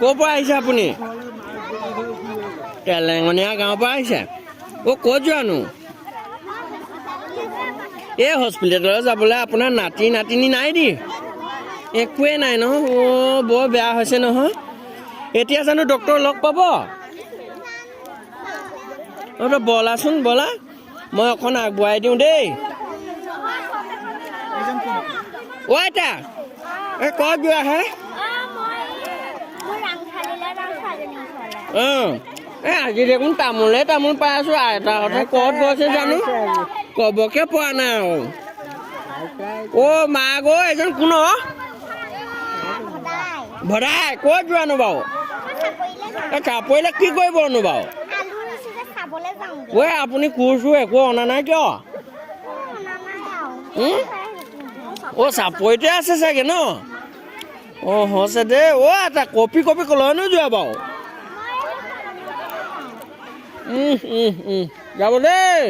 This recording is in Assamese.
ক'ৰ পৰা আহিছে আপুনি কেলেঙনীয়া গাঁৱৰ পৰা আহিছে অ' ক'ত যোৱানো এই হস্পিটেললৈ যাবলৈ আপোনাৰ নাতি নাতিনী নাই দি একোৱেই নাই নহয় অ' বৰ বেয়া হৈছে নহয় এতিয়া জানো ডক্তৰ লগ পাব অ' বলাচোন বলা মই অকণ আগবঢ়াই দিওঁ দেই অ' আইতা এই ক'ত যোৱা হে এই আজি দেখোন তামোল পাই আছোঁ আইতাহঁতে ক'ত গৈছে জানো ক'বকে পোৱা নাই আৰু অ' মা গৈ এজন কোন ভদাই ক'ত যোৱানো বাৰু এই চাপৰিলে কি কৰিবনো বাৰু ঐ আপুনি কোৰ চোৰ একো অনা নাই কিয় অ' চাপৰিতে আছে চাগে ন অ' হৈছে দেই অ' এটা কপি কলৈনো যোৱা বাৰু যাব দেই